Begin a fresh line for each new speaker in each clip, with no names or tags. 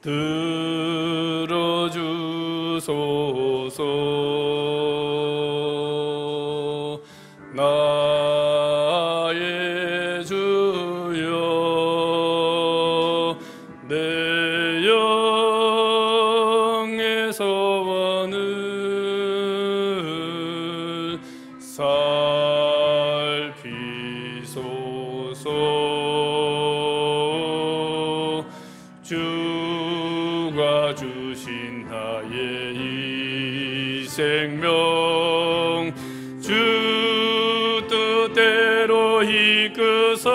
들어주소서. 나의 주여, 내 영의 소원을 살피소서. 주가 주신 나의 이 생명 주 뜻대로 이끄사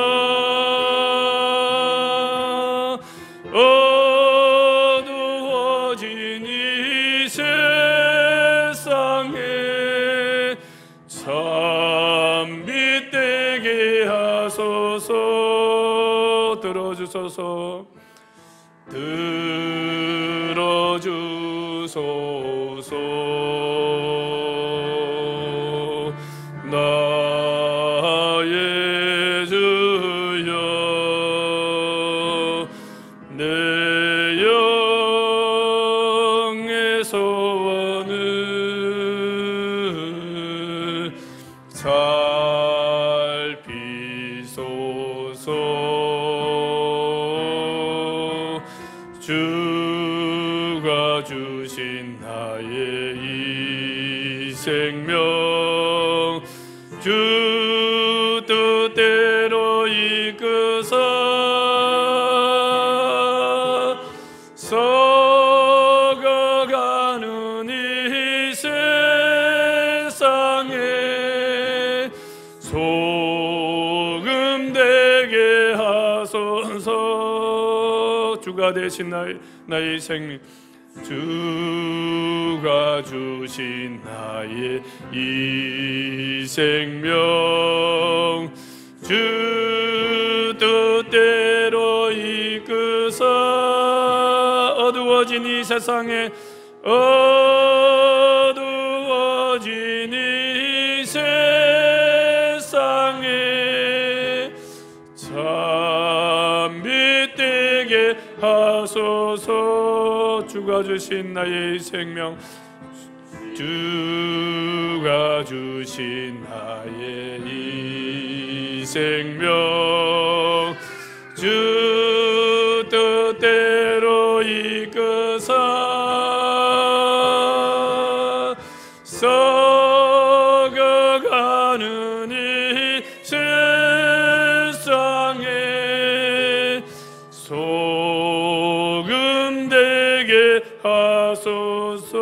어두워진 이 세상에 찬빛 되게 하소서. 들어주소서. 들어주소서. 나의 주여, 내 영의 소원을 살피소서. 주가 주신 나의 이 생명 주 뜻대로 이끄사 썩어가는 이 세상에 소금 되게 하소서. 주가 되신 나의 생명 주가 주신 나의 이 생명 주 뜻대로 이끄사 어두워진 이 세상에 어두워진 이 세상에 찬빛 되게 하소서. 주가 주신 나의 생명 주가 주신 나의 이 생명 주 뜻대로 이끄사 썩어가는 이 세상에 소금 되게 하소서.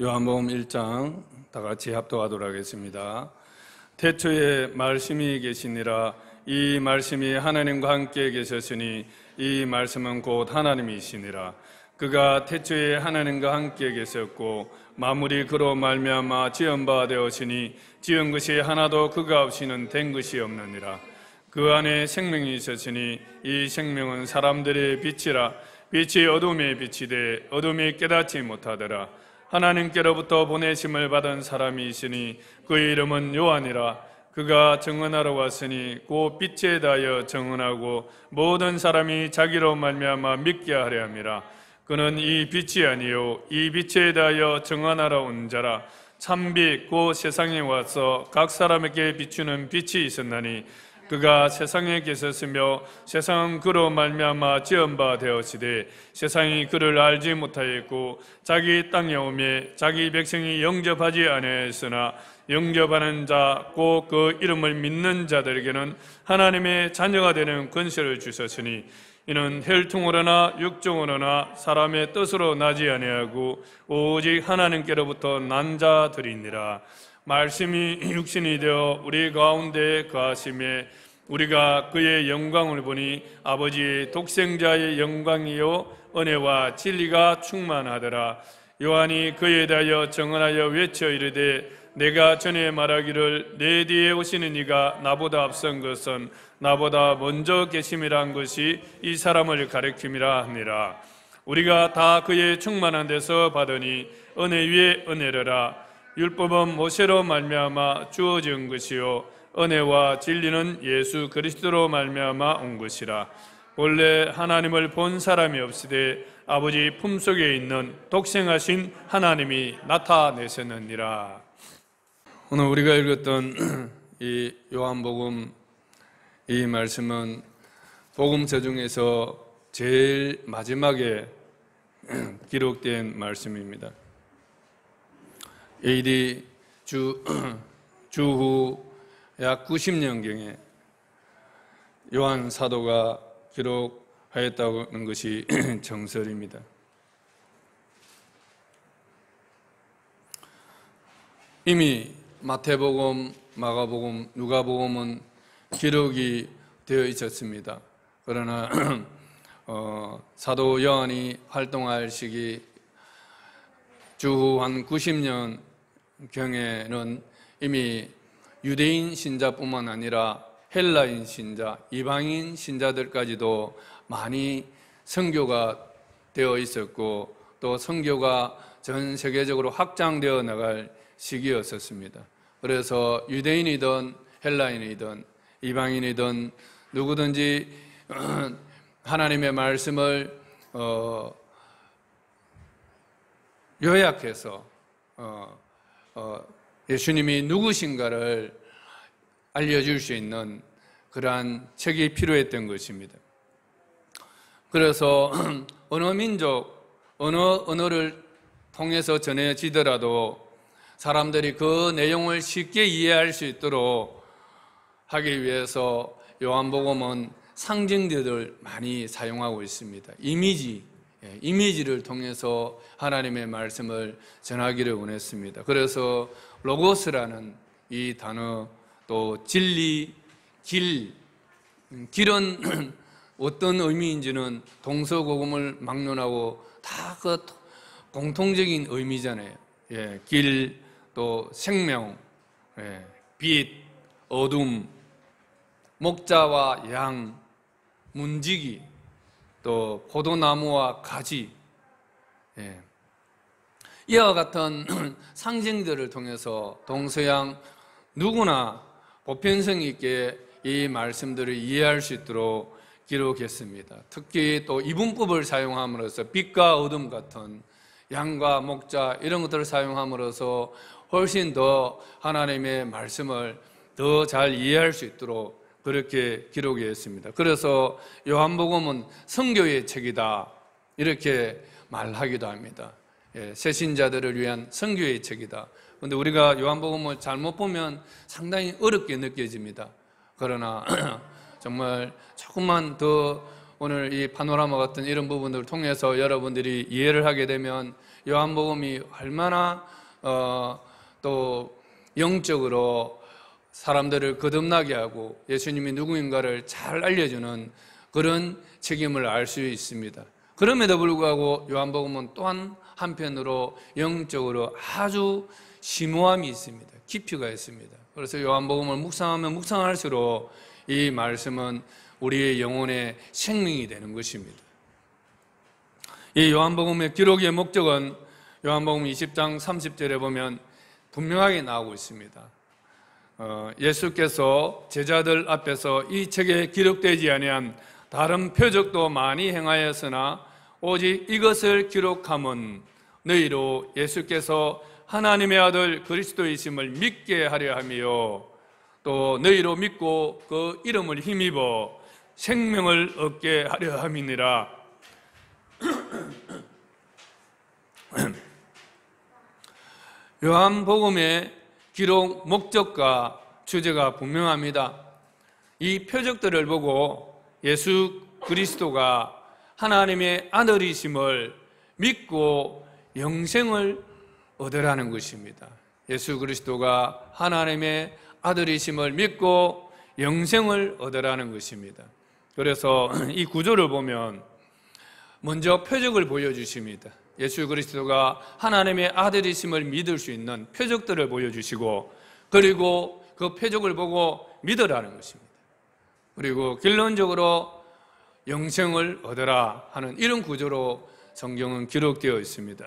요한복음 1장 다 같이 합독하도록 하겠습니다. 태초에 말씀이 계시니라. 이 말씀이 하나님과 함께 계셨으니 이 말씀은 곧 하나님이시니라. 그가 태초에 하나님과 함께 계셨고 만물이 그로 말미암아 지은 바 되었으니 지은 것이 하나도 그가 없이는 된 것이 없느니라. 그 안에 생명이 있었으니 이 생명은 사람들의 빛이라. 빛이 어둠에 비치되 어둠이 깨닫지 못하더라. 하나님께로부터 보내심을 받은 사람이 있으니 그 이름은 요한이라. 그가 증언하러 왔으니 곧 빛에 대하여 증언하고 모든 사람이 자기로 말미암아 믿게 하려 함이라. 그는 이 빛이 아니요 이 빛에 대하여 증언하러 온 자라. 참빛 곧 세상에 와서 각 사람에게 비추는 빛이 있었나니 그가 세상에 계셨으며 세상은 그로 말미암아 지은 바 되었으되 세상이 그를 알지 못하였고 자기 땅에 오매 자기 백성이 영접하지 아니하였으나 영접하는 자 곧 그 이름을 믿는 자들에게는 하나님의 자녀가 되는 권세를 주셨으니 이는 혈통으로나 육종으로나 사람의 뜻으로 나지 아니하고 오직 하나님께로부터 난 자들이니라. 말씀이 육신이 되어 우리 가운데 거하심에 우리가 그의 영광을 보니 아버지의 독생자의 영광이요 은혜와 진리가 충만하더라. 요한이 그에 대하여 증언하여 외쳐 이르되 내가 전에 말하기를 내 뒤에 오시는 이가 나보다 앞선 것은 나보다 먼저 계심이란 것이 이 사람을 가리킴이라 하니라. 우리가 다 그의 충만한 데서 받으니 은혜 위에 은혜로라. 율법은 모세로 말미암아 주어진 것이요 은혜와 진리는 예수 그리스도로 말미암아 온 것이라. 원래 하나님을 본 사람이 없으되 아버지 품속에 있는 독생하신 하나님이 나타내셨느니라. 오늘 우리가 읽었던 이 요한복음, 이 말씀은 복음서 중에서 제일 마지막에 기록된 말씀입니다. AD 주후 약 90년경에 요한 사도가 기록하였다는 것이 정설입니다. 이미 마태복음, 마가복음, 누가복음은 기록이 되어 있었습니다. 그러나 사도 요한이 활동할 시기 주후 한 90년경에는 이미 유대인 신자뿐만 아니라 헬라인 신자, 이방인 신자들까지도 많이 선교가 되어 있었고 또 선교가 전 세계적으로 확장되어 나갈 시기였었습니다. 그래서 유대인이든 헬라인이든 이방인이든 누구든지 하나님의 말씀을 요약해서 예수님이 누구신가를 알려줄 수 있는 그러한 책이 필요했던 것입니다. 그래서 어느 민족, 어느 언어를 통해서 전해지더라도 사람들이 그 내용을 쉽게 이해할 수 있도록 하기 위해서 요한복음은 상징들을 많이 사용하고 있습니다. 이미지를 통해서 하나님의 말씀을 전하기를 원했습니다. 그래서 로고스라는 이 단어, 또 진리, 길은 어떤 의미인지는 동서고금을 막론하고 다 그 공통적인 의미잖아요. 길, 또 생명, 빛, 어둠, 목자와 양, 문지기, 또 포도나무와 가지, 이와 같은 상징들을 통해서 동서양 누구나 보편성 있게 이 말씀들을 이해할 수 있도록 기록했습니다. 특히 또 이분법을 사용함으로써 빛과 어둠 같은 양과 목자 이런 것들을 사용함으로써 훨씬 더 하나님의 말씀을 더 잘 이해할 수 있도록 그렇게 기록했습니다. 그래서 요한복음은 선교의 책이다 이렇게 말하기도 합니다. 새신자들을 위한 선교의 책이다. 그런데 우리가 요한복음을 잘못 보면 상당히 어렵게 느껴집니다. 그러나 정말 조금만 더 오늘 이 파노라마 같은 이런 부분들을 통해서 여러분들이 이해를 하게 되면 요한복음이 얼마나 또 영적으로 사람들을 거듭나게 하고 예수님이 누구인가를 잘 알려주는 그런 책임을 알 수 있습니다. 그럼에도 불구하고 요한복음은 또한 한편으로 영적으로 아주 심오함이 있습니다. 깊이가 있습니다. 그래서 요한복음을 묵상하면 묵상할수록 이 말씀은 우리의 영혼의 생명이 되는 것입니다. 이 요한복음의 기록의 목적은 요한복음 20장 30절에 보면 분명하게 나오고 있습니다. 예수께서 제자들 앞에서 이 책에 기록되지 아니한 다른 표적도 많이 행하였으나 오직 이것을 기록함은 너희로 예수께서 하나님의 아들 그리스도이심을 믿게 하려 함이요 또 너희로 믿고 그 이름을 힘입어 생명을 얻게 하려 함이니라. 요한복음의 기록 목적과 주제가 분명합니다. 이 표적들을 보고 예수 그리스도가 하나님의 아들이심을 믿고 영생을 얻으라는 것입니다. 예수 그리스도가 하나님의 아들이심을 믿고 영생을 얻으라는 것입니다. 그래서 이 구조를 보면 먼저 표적을 보여주십니다. 예수 그리스도가 하나님의 아들이심을 믿을 수 있는 표적들을 보여주시고 그리고 그 표적을 보고 믿으라는 것입니다. 그리고 결론적으로 영생을 얻으라 하는 이런 구조로 성경은 기록되어 있습니다.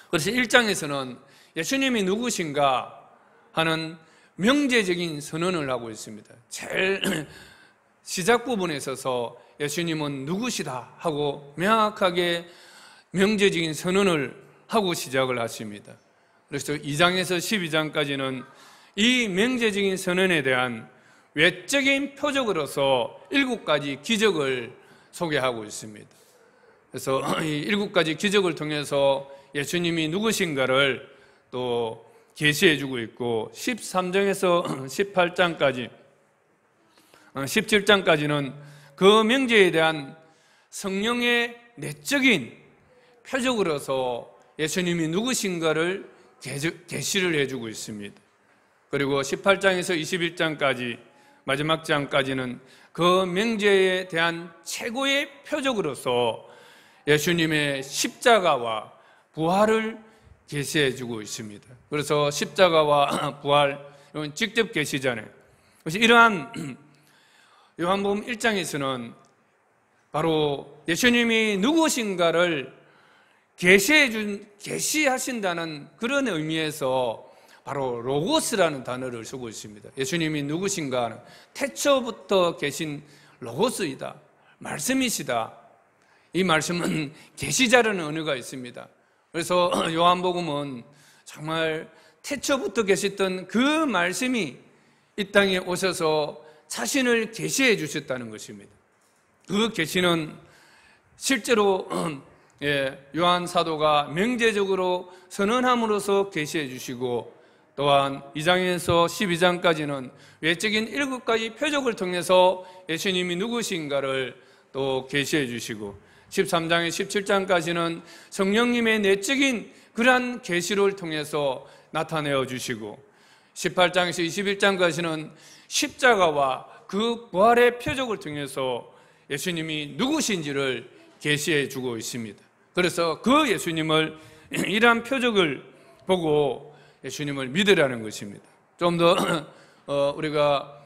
그래서 1장에서는 예수님이 누구신가 하는 명제적인 선언을 하고 있습니다. 제일 시작 부분에 있어서 예수님은 누구시다 하고 명확하게 명제적인 선언을 하고 시작을 하십니다. 그래서 2장에서 12장까지는 이 명제적인 선언에 대한 외적인 표적으로서 7가지 기적을 소개하고 있습니다. 그래서 이 7가지 기적을 통해서 예수님이 누구신가를 또 계시해 주고 있고, 13장에서 18장까지 17장까지는 그 명제에 대한 성령의 내적인 표적으로서 예수님이 누구신가를 계시를 해주고 있습니다. 그리고 18장에서 21장까지 마지막 장까지는 그 명제에 대한 최고의 표적으로서 예수님의 십자가와 부활을 계시해 주고 있습니다. 그래서 십자가와 부활, 이건 직접 계시잖아요. 그래서 이러한 요한복음 1장에서는 바로 예수님이 누구신가를 계시하신다는 그런 의미에서 바로 로고스라는 단어를 쓰고 있습니다. 예수님이 누구신가는 태초부터 계신 로고스이다, 말씀이시다. 이 말씀은 계시자라는 언어가 있습니다. 그래서 요한복음은 정말 태초부터 계셨던 그 말씀이 이 땅에 오셔서 자신을 계시해 주셨다는 것입니다. 그 계시는 실제로 요한 사도가 명제적으로 선언함으로써 계시해 주시고, 또한 2장에서 12장까지는 외적인 7가지 표적을 통해서 예수님이 누구신가를 또 계시해 주시고, 13장에 17장까지는 성령님의 내적인 그러한 계시를 통해서 나타내어 주시고, 18장에서 21장까지는 십자가와 그 부활의 표적을 통해서 예수님이 누구신지를 계시해 주고 있습니다. 그래서 그 예수님을, 이러한 표적을 보고 예수님을 믿으라는 것입니다. 좀 더 우리가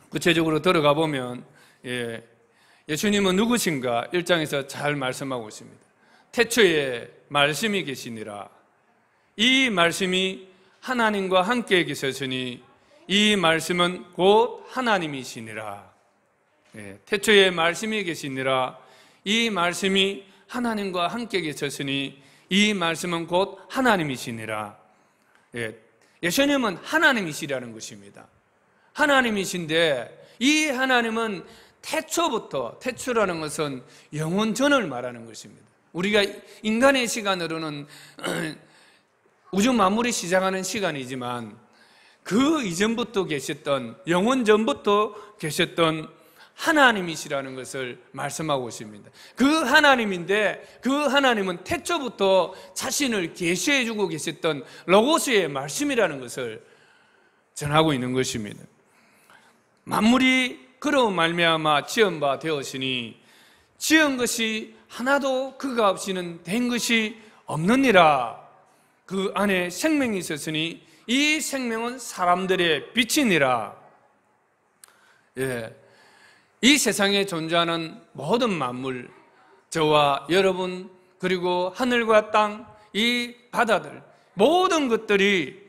구체적으로 들어가 보면 예수님은 누구신가 1장에서 잘 말씀하고 있습니다. 태초에 말씀이 계시니라. 이 말씀이 하나님과 함께 계셨으니 이 말씀은 곧 하나님이시니라. 태초에 말씀이 계시니라. 이 말씀이 하나님과 함께 계셨으니 이 말씀은 곧 하나님이시니라. 예수님은 하나님이시라는 것입니다. 하나님이신데 이 하나님은 태초부터, 태초라는 것은 영원 전을 말하는 것입니다. 우리가 인간의 시간으로는 우주 만물이 시작하는 시간이지만 그 이전부터 계셨던, 영원 전부터 계셨던 하나님이시라는 것을 말씀하고 있습니다. 그 하나님인데 그 하나님은 태초부터 자신을 계시해 주고 계셨던 로고스의 말씀이라는 것을 전하고 있는 것입니다. 만물이 그로 말미암아 지은 바 되었으니 지은 것이 하나도 그가 없이는 된 것이 없느니라. 그 안에 생명이 있었으니 이 생명은 사람들의 빛이니라. 이 세상에 존재하는 모든 만물, 저와 여러분, 그리고 하늘과 땅, 이 바다들, 모든 것들이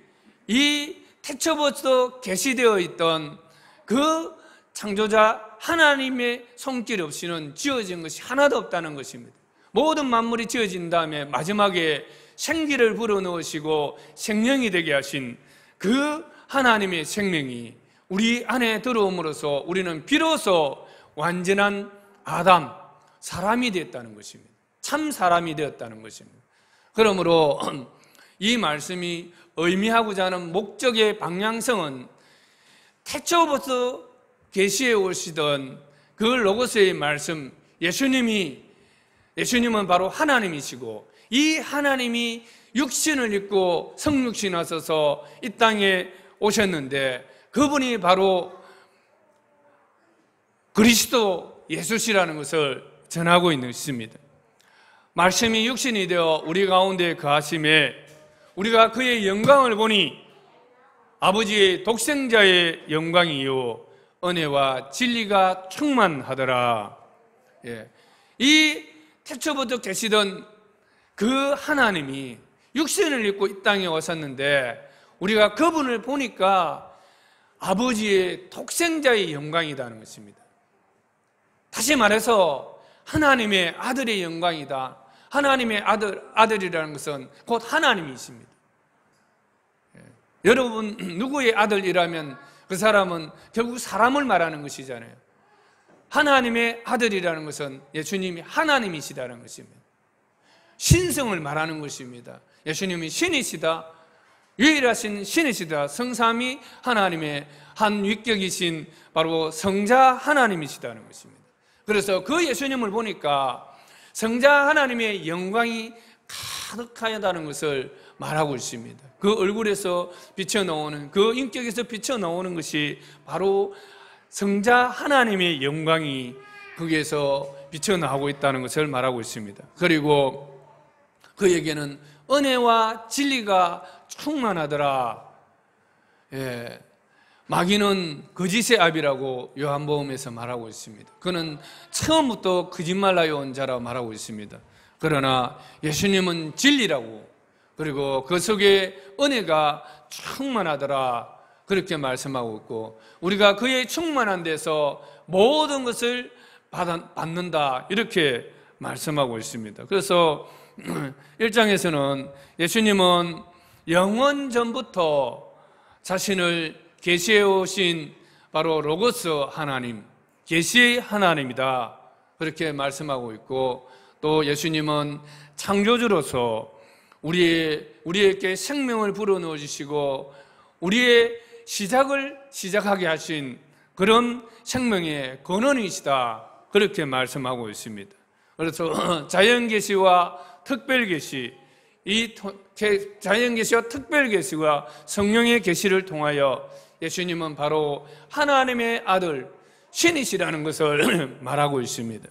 이 태초부터 계시되어 있던 그 창조자 하나님의 손길 없이는 지어진 것이 하나도 없다는 것입니다. 모든 만물이 지어진 다음에 마지막에 생기를 불어넣으시고 생명이 되게 하신 그 하나님의 생명이 우리 안에 들어옴으로써 우리는 비로소 완전한 아담, 사람이 되었다는 것입니다. 참 사람이 되었다는 것입니다. 그러므로 이 말씀이 의미하고자 하는 목적의 방향성은 태초부터 계시해 오시던 그 로고스의 말씀, 예수님은 바로 하나님이시고 이 하나님이 육신을 입고 성육신 하셔서 이 땅에 오셨는데 그분이 바로 그리스도 예수시라는 것을 전하고 있습니다. 말씀이 육신이 되어 우리 가운데 거하심에 우리가 그의 영광을 보니 아버지의 독생자의 영광이요 은혜와 진리가 충만하더라. 이 태초부터 계시던 그 하나님이 육신을 입고 이 땅에 오셨는데
우리가 그분을 보니까 아버지의 독생자의 영광이라는 것입니다. 다시 말해서 하나님의 아들의 영광이다. 하나님의 아들이라는 것은 곧 하나님이십니다. 여러분 누구의 아들이라면 그 사람은 결국 사람을 말하는 것이잖아요. 하나님의 아들이라는 것은 예수님이 하나님이시다는 것입니다. 신성을 말하는 것입니다. 예수님이 신이시다, 유일하신 신이시다. 성삼위 하나님의 한 위격이신 바로 성자 하나님이시다는 것입니다. 그래서 그 예수님을 보니까 성자 하나님의 영광이 가득하다는 것을 말하고 있습니다. 그 얼굴에서 비쳐나오는, 그 인격에서 비쳐나오는 것이 바로 성자 하나님의 영광이 거기에서 비쳐나오고 있다는 것을 말하고 있습니다. 그리고 그에게는 은혜와 진리가 충만하더라. 마귀는 거짓의 아비라고 요한복음에서 말하고 있습니다. 그는 처음부터 거짓말하여 온 자라고 말하고 있습니다. 그러나 예수님은 진리라고, 그리고 그 속에 은혜가 충만하더라, 그렇게 말씀하고 있고, 우리가 그의 충만한 데서 모든 것을 받는다, 이렇게 말씀하고 있습니다. 그래서 1장에서는 예수님은 영원 전부터 자신을 계시해 오신 바로 로고스 하나님, 계시의 하나님이다, 그렇게 말씀하고 있고, 또 예수님은 창조주로서 우리에게 생명을 불어넣어 주시고 우리의 시작을 시작하게 하신 그런 생명의 근원이시다, 그렇게 말씀하고 있습니다. 그래서 자연계시와 특별계시, 이 자연계시와 특별계시와 성령의 계시를 통하여 예수님은 바로 하나님의 아들, 신이시라는 것을 말하고 있습니다.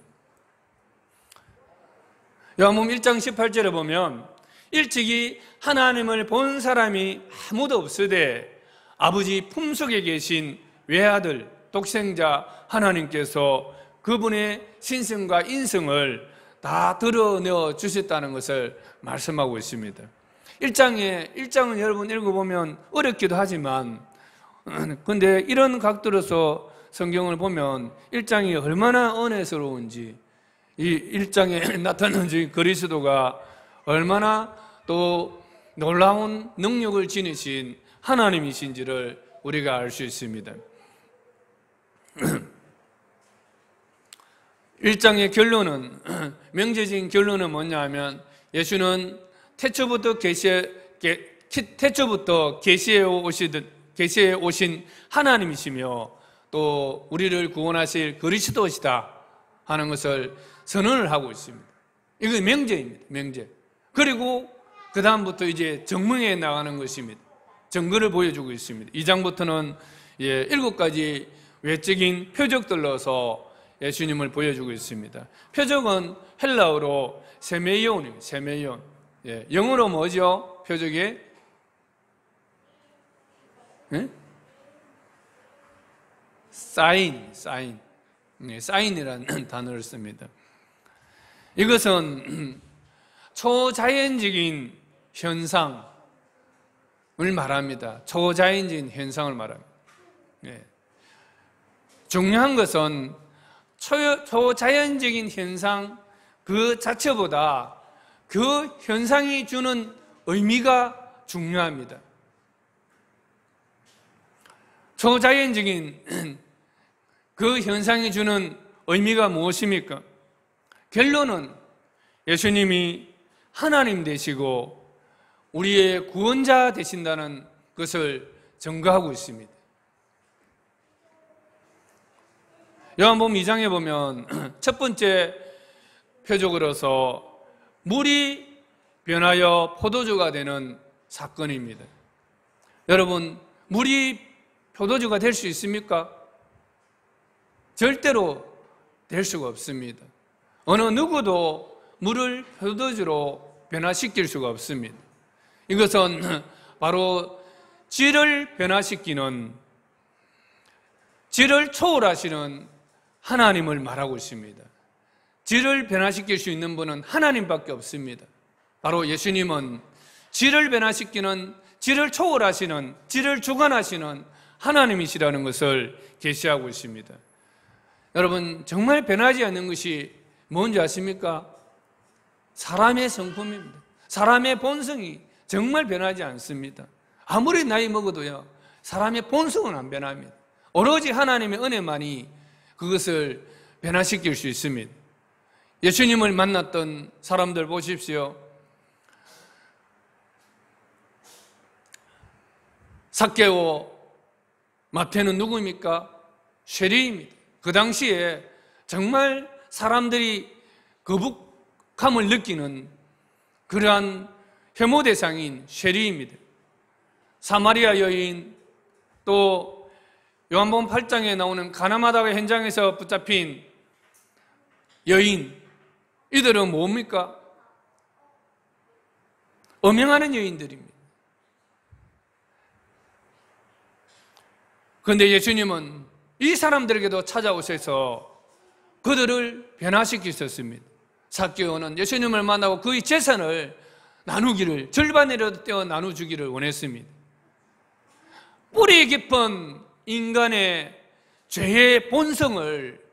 요한복음 1장 18절에 보면 일찍이 하나님을 본 사람이 아무도 없으되 아버지 품속에 계신 외아들 독생자 하나님께서 그분의 신성과 인성을 다 드러내어 주셨다는 것을 말씀하고 있습니다. 1장은 여러분 읽어보면 어렵기도 하지만, 근데 이런 각도로서 성경을 보면 1장이 얼마나 은혜스러운지, 이 1장에 나타나는 그리스도가 얼마나 또 놀라운 능력을 지니신 하나님이신지를 우리가 알 수 있습니다. 1장의 결론은, 명제적인 결론은 뭐냐 하면, 예수는 태초부터 계시해 오신 하나님이시며 또 우리를 구원하실 그리스도시다 하는 것을 선언을 하고 있습니다. 이건 명제입니다. 명제. 그리고 그 다음부터 이제 정명해 나가는 것입니다. 증거를 보여주고 있습니다. 2장부터는 7가지 외적인 표적들로서 예수님을 보여주고 있습니다. 표적은 헬라어로 세메이온입니다. 세메이온. 영어로 뭐죠? 표적이? 사인이라는 단어를 씁니다. 이것은 초자연적인 현상을 말합니다. 초자연적인 현상을 말합니다. 중요한 것은 초자연적인 현상 그 자체보다 그 현상이 주는 의미가 중요합니다. 초자연적인 그 현상이 주는 의미가 무엇입니까? 결론은 예수님이 하나님 되시고 우리의 구원자 되신다는 것을 증거하고 있습니다. 요한복음 2장에 보면 첫 번째 표적으로서 물이 변하여 포도주가 되는 사건입니다. 여러분, 물이 포도주가 될 수 있습니까? 절대로 될 수가 없습니다. 어느 누구도 물을 포도주로 변화시킬 수가 없습니다. 이것은 바로 질을 변화시키는, 질을 초월하시는 하나님을 말하고 있습니다. 질을 변화시킬 수 있는 분은 하나님밖에 없습니다. 바로 예수님은 질을 변화시키는 지를 초월하시는, 지를 주관하시는 하나님이시라는 것을 계시하고 있습니다. 여러분, 정말 변하지 않는 것이 뭔지 아십니까? 사람의 성품입니다. 사람의 본성이 정말 변하지 않습니다. 아무리 나이 먹어도요, 사람의 본성은 안 변합니다. 오로지 하나님의 은혜만이 그것을 변화시킬 수 있습니다. 예수님을 만났던 사람들 보십시오. 삭개오, 마태는 누구입니까? 쉐리입니다. 그 당시에 정말 사람들이 거북함을 느끼는 그러한 혐오 대상인 쉐리입니다. 사마리아 여인, 또 요한복음 8장에 나오는 가나마다의 현장에서 붙잡힌 여인, 이들은 뭡니까? 음행하는 여인들입니다. 그런데 예수님은 이 사람들에게도 찾아오셔서 그들을 변화시키셨습니다. 삭개오는 예수님을 만나고 그의 재산을 나누기를, 절반이라도 떼어 나눠주기를 원했습니다. 뿌리 깊은 인간의 죄의 본성을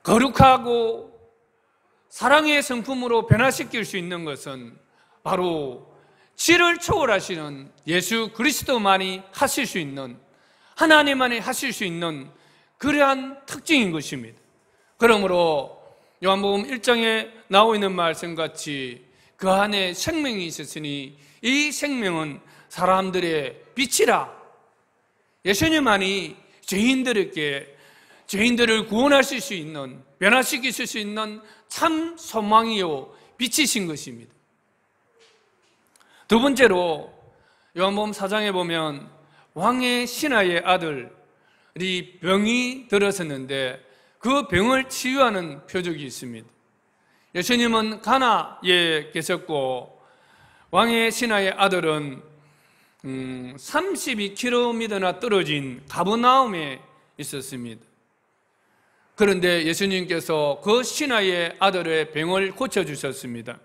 거룩하고 사랑의 성품으로 변화시킬 수 있는 것은 바로 지를 초월하시는 예수 그리스도만이 하실 수 있는, 하나님만이 하실 수 있는 그러한 특징인 것입니다. 그러므로 요한복음 1장에 나오고 있는 말씀같이 그 안에 생명이 있었으니 이 생명은 사람들의 빛이라. 예수님만이 죄인들을 구원하실 수 있는, 변화시키실 수 있는 참 소망이요 빛이신 것입니다. 두 번째로 요한복음 4장에 보면 왕의 신하의 아들이 병이 들었었는데 그 병을 치유하는 표적이 있습니다. 예수님은 가나에 계셨고 왕의 신하의 아들은 32km나 떨어진 가버나움에 있었습니다. 그런데 예수님께서 그 신하의 아들의 병을 고쳐주셨습니다.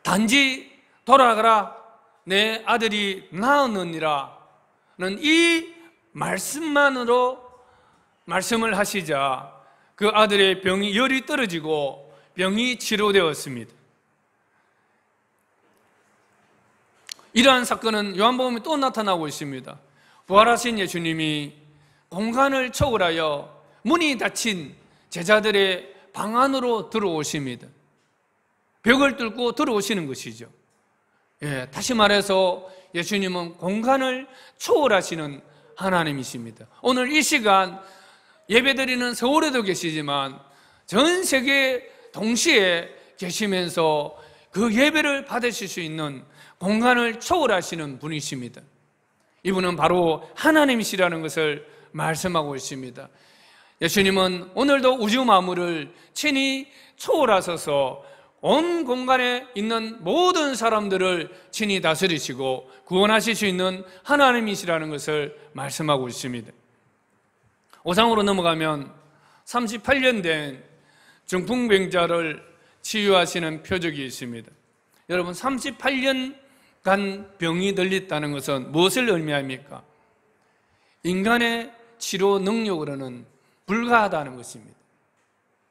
단지 돌아가라, 내 아들이 나았느니라는 이 말씀만으로 말씀을 하시자 그 아들의 병이 열이 떨어지고 병이 치료되었습니다. 이러한 사건은 요한복음에 또 나타나고 있습니다. 부활하신 예수님이 공간을 초월하여 문이 닫힌 제자들의 방 안으로 들어오십니다. 벽을 뚫고 들어오시는 것이죠. 다시 말해서 예수님은 공간을 초월하시는 하나님이십니다. 오늘 이 시간 예배드리는 서울에도 계시지만 전 세계 동시에 계시면서 그 예배를 받으실 수 있는 공간을 초월하시는 분이십니다. 이분은 바로 하나님이시라는 것을 말씀하고 있습니다. 예수님은 오늘도 우주 만물을 친히 초월하셔서 온 공간에 있는 모든 사람들을 친히 다스리시고 구원하실 수 있는 하나님이시라는 것을 말씀하고 있습니다. 5장으로 넘어가면 38년 된 중풍병자를 치유하시는 표적이 있습니다. 여러분, 38년간 병이 들렸다는 것은 무엇을 의미합니까? 인간의 치료 능력으로는 불가하다는 것입니다.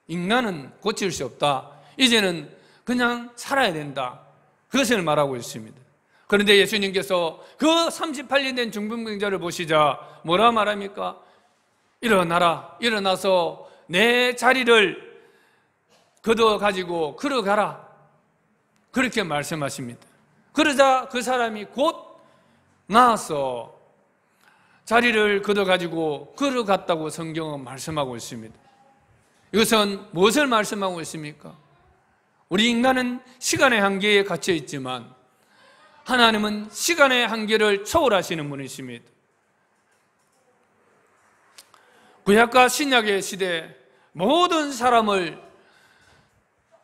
인간은 고칠 수 없다. 이제는 그냥 살아야 된다. 그것을 말하고 있습니다. 그런데 예수님께서 그 38년 된 중풍병자를 보시자 뭐라 말합니까? 일어나라. 일어나서 내 자리를 걷어가지고 걸어가라. 그렇게 말씀하십니다. 그러자 그 사람이 곧 나아서 자리를 걷어가지고 걸어갔다고 성경은 말씀하고 있습니다. 이것은 무엇을 말씀하고 있습니까? 우리 인간은 시간의 한계에 갇혀 있지만 하나님은 시간의 한계를 초월하시는 분이십니다. 구약과 신약의 시대 모든 사람을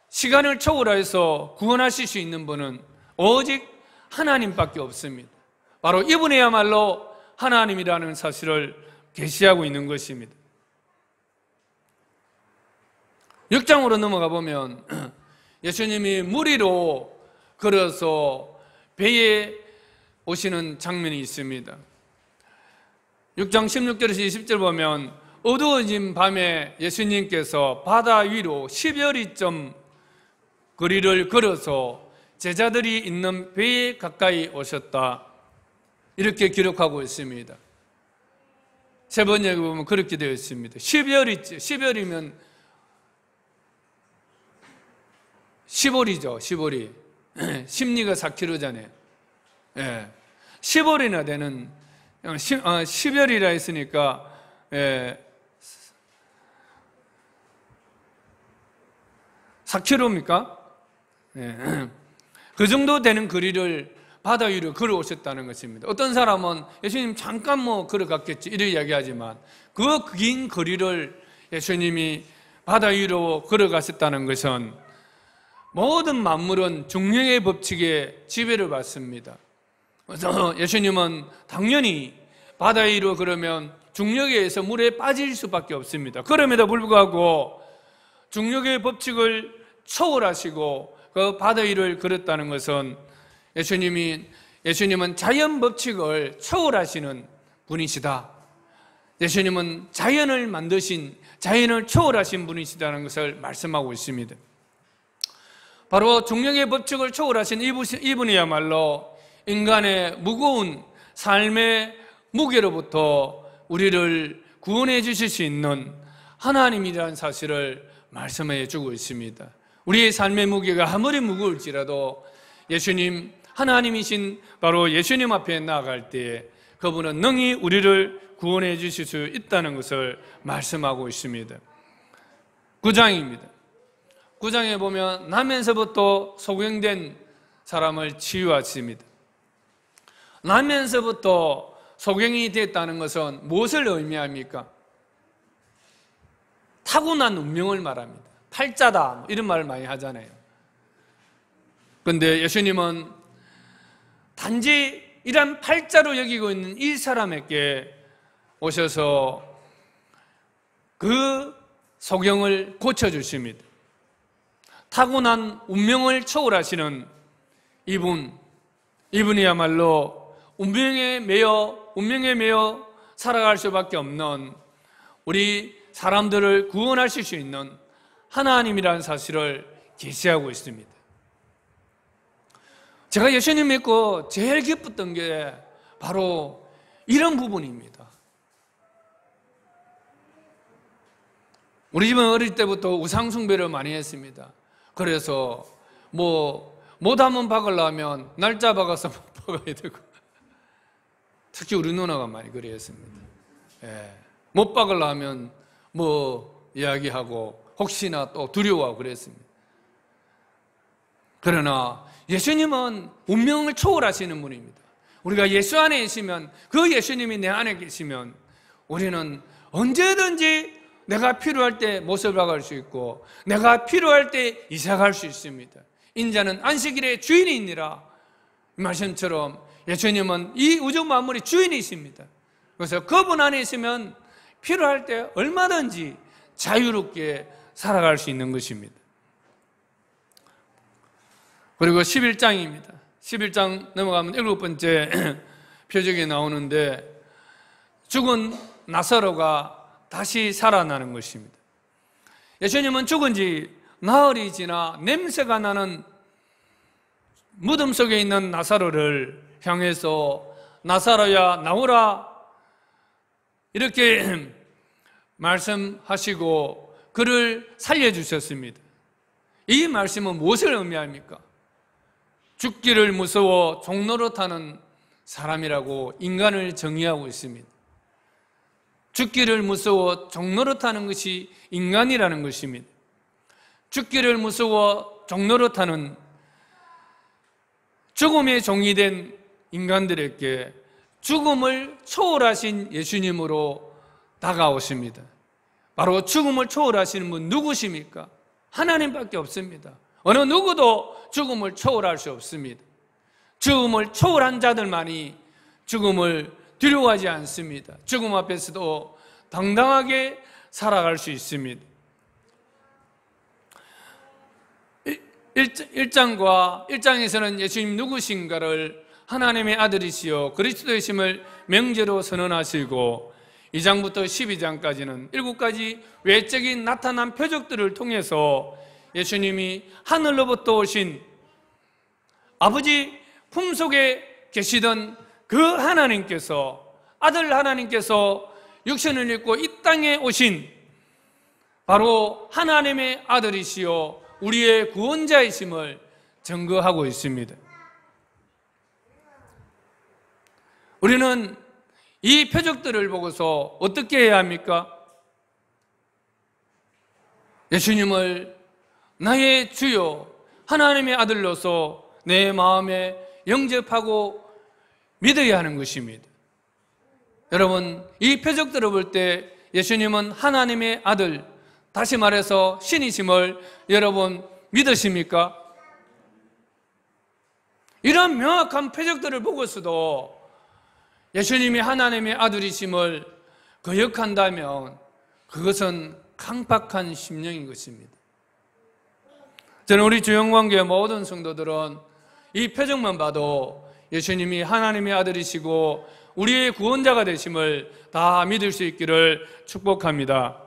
시간을 초월해서 구원하실 수 있는 분은 오직 하나님밖에 없습니다. 바로 이분이야말로 하나님이라는 사실을 계시하고 있는 것입니다. 6장으로 넘어가 보면 예수님이 무리로 걸어서 배에 오시는 장면이 있습니다. 6장 16절에서 20절 보면 어두워진 밤에 예수님께서 바다 위로 10여리쯤 거리를 걸어서 제자들이 있는 배에 가까이 오셨다, 이렇게 기록하고 있습니다. 세 번역에 보면 그렇게 되어 있습니다. 10여리쯤, 10여리면 10월이죠. 10월이. 심리가 4kg잖아요. 10월이나 되는 10열이라 했으니까 4km입니까? 그 정도 되는 거리를 바다 위로 걸어오셨다는 것입니다. 어떤 사람은 예수님 잠깐 걸어갔겠지 이렇게 이야기하지만 그 긴 거리를 예수님이 바다 위로 걸어가셨다는 것은 모든 만물은 중력의 법칙에 지배를 받습니다. 그래서 예수님은 당연히 바다 위로 걸으면 중력에 의해서 물에 빠질 수밖에 없습니다. 그럼에도 불구하고 중력의 법칙을 초월하시고 그 바다 위를 걸었다는 것은 예수님은 자연 법칙을 초월하시는 분이시다. 예수님은 자연을 만드신, 자연을 초월하신 분이시다는 것을 말씀하고 있습니다. 바로 중력의 법칙을 초월하신 이분이야말로 인간의 무거운 삶의 무게로부터 우리를 구원해 주실 수 있는 하나님이라는 사실을 말씀해 주고 있습니다. 우리의 삶의 무게가 아무리 무거울지라도 예수님, 하나님이신 바로 예수님 앞에 나아갈 때에 그분은 능히 우리를 구원해 주실 수 있다는 것을 말씀하고 있습니다. 9장입니다. 9장에 보면 나면서부터 소경된 사람을 치유하십니다. 나면서부터 소경이 됐다는 것은 무엇을 의미합니까? 타고난 운명을 말합니다. 팔자다 이런 말을 많이 하잖아요. 그런데 예수님은 단지 이런 팔자로 여기고 있는 이 사람에게 오셔서 그 소경을 고쳐주십니다. 타고난 운명을 초월하시는 이분이야말로 운명에 매여 살아갈 수밖에 없는 우리 사람들을 구원하실 수 있는 하나님이라는 사실을 계시하고 있습니다. 제가 예수님 믿고 제일 기뻤던 게 바로 이런 부분입니다. 우리 집은 어릴 때부터 우상숭배를 많이 했습니다. 그래서 못 한번 박으려면 날짜 박아서 못 박아야 되고, 특히 우리 누나가 많이 그랬습니다. 못 박으려면 이야기하고 혹시나 또 두려워하고 그랬습니다. 그러나 예수님은 운명을 초월하시는 분입니다. 우리가 예수 안에 있으면, 그 예수님이 내 안에 계시면 우리는 언제든지 내가 필요할 때 못을 박을 수 있고 내가 필요할 때 이사 갈 수 있습니다. 인자는 안식일의 주인이니라, 이 말씀처럼 예수님은 이 우주 만물의 주인이십니다. 그래서 그분 안에 있으면 필요할 때 얼마든지 자유롭게 살아갈 수 있는 것입니다. 그리고 11장입니다. 11장 넘어가면 7번째 표적이 나오는데 죽은 나사로가 다시 살아나는 것입니다. 예수님은 죽은 지 나흘이 지나 냄새가 나는 무덤 속에 있는 나사로를 향해서 나사로야 나오라 이렇게 말씀하시고 그를 살려주셨습니다. 이 말씀은 무엇을 의미합니까? 죽기를 무서워 종노릇하는 사람이라고 인간을 정의하고 있습니다. 죽기를 무서워 종노릇하는 것이 인간이라는 것입니다. 죽기를 무서워 종노릇하는 죽음의 종이 된 인간들에게 죽음을 초월하신 예수님으로 다가오십니다. 바로 죽음을 초월하시는 분 누구십니까? 하나님밖에 없습니다. 어느 누구도 죽음을 초월할 수 없습니다. 죽음을 초월한 자들만이 죽음을 두려워하지 않습니다. 죽음 앞에서도 당당하게 살아갈 수 있습니다. 1장에서는 예수님 누구신가를 하나님의 아들이시요 그리스도이심을 명제로 선언하시고 2장부터 12장까지는 7가지 외적인 나타난 표적들을 통해서 예수님이 하늘로부터 오신 아버지 품속에 계시던 그 하나님께서, 아들 하나님께서 육신을 입고 이 땅에 오신 바로 하나님의 아들이시요 우리의 구원자이심을 증거하고 있습니다. 우리는 이 표적들을 보고서 어떻게 해야 합니까? 예수님을 나의 주요 하나님의 아들로서 내 마음에 영접하고 믿어야 하는 것입니다. 여러분, 이 표적들을 볼 때 예수님은 하나님의 아들, 다시 말해서 신이심을 여러분 믿으십니까? 이런 명확한 표적들을 보고서도 예수님이 하나님의 아들이심을 거역한다면 그것은 강박한 심령인 것입니다. 저는 우리 주영광교회 모든 성도들은 이 표적만 봐도 예수님이 하나님의 아들이시고 우리의 구원자가 되심을 다 믿을 수 있기를 축복합니다.